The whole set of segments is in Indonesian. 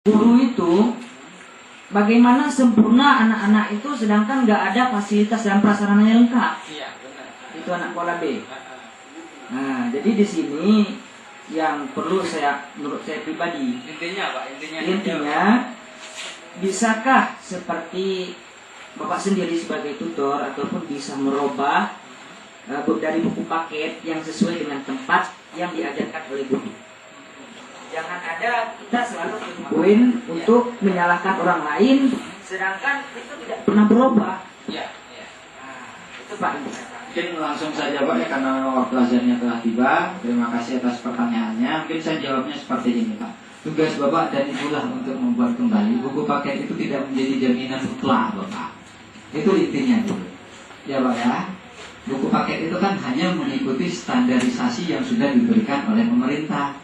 Guru itu bagaimana sempurna anak-anak itu sedangkan nggak ada fasilitas dan prasarananya lengkap. Iya, benar. Itu anak pola B. Nah, jadi di sini yang perlu menurut saya pribadi. Intinya Pak, Intinya, bisakah seperti Bapak sendiri sebagai tutor ataupun bisa merubah dari buku paket yang sesuai dengan tempat yang diajarkan oleh guru. Jangan ada kita selalu poin untuk menyalahkan orang lain, sedangkan itu tidak pernah berubah. Iya. Nah, itu Pak. Mungkin langsung saja Pak ya, karena memang waktu azannya telah tiba. Terima kasih atas pertanyaannya. Mungkin saya jawabnya seperti ini Pak. Tugas Bapak dan Ibulah untuk membuat kembali buku paket itu tidak menjadi jaminan mutlak Bapak. Itu intinya dulu. Ya Pak ya. Buku paket itu kan hanya mengikuti standarisasi yang sudah diberikan oleh pemerintah.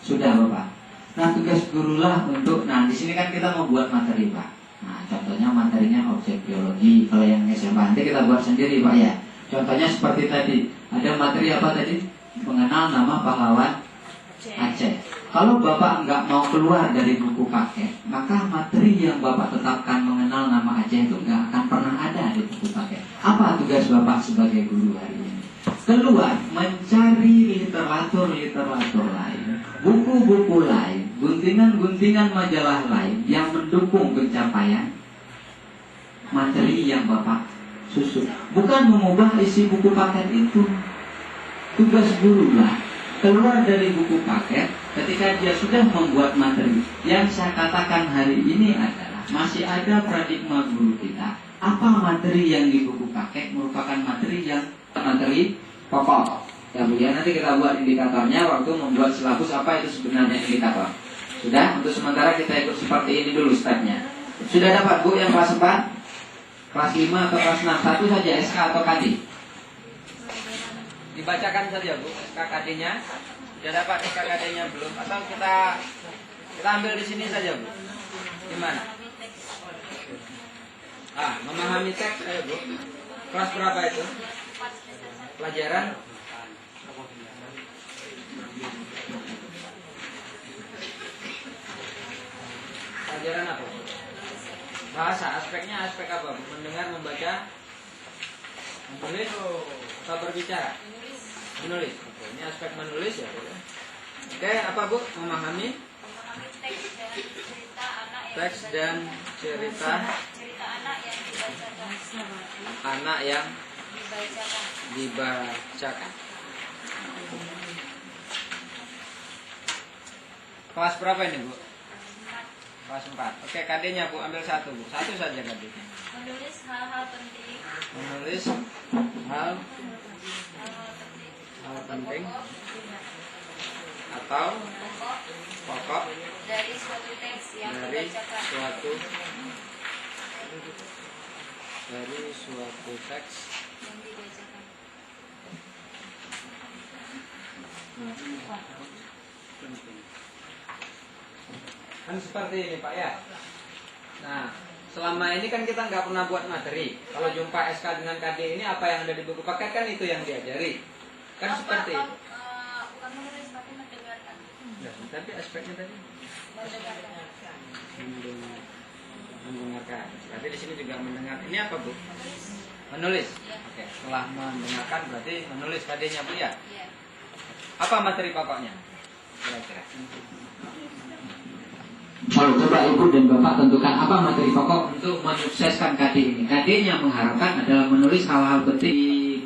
Sudah Bapak. Nah tugas gurulah untuk, di sini kan kita membuat materi Pak. Nah contohnya materinya objek biologi. Kalau yang SMA nanti kita buat sendiri Pak ya. Contohnya seperti tadi. Ada materi apa tadi? Mengenal nama pahlawan Aceh. Kalau Bapak nggak mau keluar dari buku paket, maka materi yang Bapak tetapkan mengenal nama Aceh itu nggak akan pernah ada di buku paket. Apa tugas Bapak sebagai guru hari ini? Keluar mencari literatur lain, buku-buku lain, guntingan-guntingan majalah lain yang mendukung pencapaian materi yang Bapak susun. Bukan mengubah isi buku paket itu. Tugas guru lah keluar dari buku paket ketika dia sudah membuat materi. Yang saya katakan hari ini adalah masih ada paradigma guru kita. Apa materi yang di buku paket merupakan materi pokok. Ya Bu ya, nanti kita buat indikatornya waktu membuat silabus apa itu sebenarnya indikator. Sudah, untuk sementara kita ikut seperti ini dulu stepnya. Sudah dapat Bu yang kelas 4? Kelas 5 atau kelas 6? Satu saja SK atau KD? Dibacakan saja Bu SKKD-nya. Sudah dapat SKKD-nya belum? Atau kita ambil di sini saja Bu? Gimana? Memahami teks ayo Bu. Kelas berapa itu? Pelajaran apa? Bahasa, aspeknya aspek apa? Mendengar, membaca, menulis, atau berbicara? Menulis. Oke, ini aspek menulis ya Bu. Oke, apa Bu? Memahami teks dan cerita anak yang dibacakan. Kelas berapa ini Bu? Kelas 4. Oke, KD-nya Bu, ambil satu Bu. Satu saja KD-nya. Menulis hal-hal penting. Menulis hal penting atau pokok dari suatu teks yang dari dibacakan. suatu teks Yang dibacakan. kan seperti ini Pak ya. Nah, selama ini kan kita nggak pernah buat materi. Kalau jumpa SK dengan KD ini apa yang ada di buku paket kan itu yang diajari. Kan seperti itu. Bukan menulis tapi mendengarkan. Ya, tapi aspeknya tadi mendengarkan. Berarti di sini juga mendengar. Ini apa Bu? Menulis. Oke, setelah mendengarkan berarti menulis KD-nya Bu ya. Iya. Apa materi pokoknya? Kira-kira. Kalau coba Ibu dan Bapak tentukan apa materi pokok untuk menyukseskan KD ini. KD-nya mengharapkan adalah menulis hal-hal penting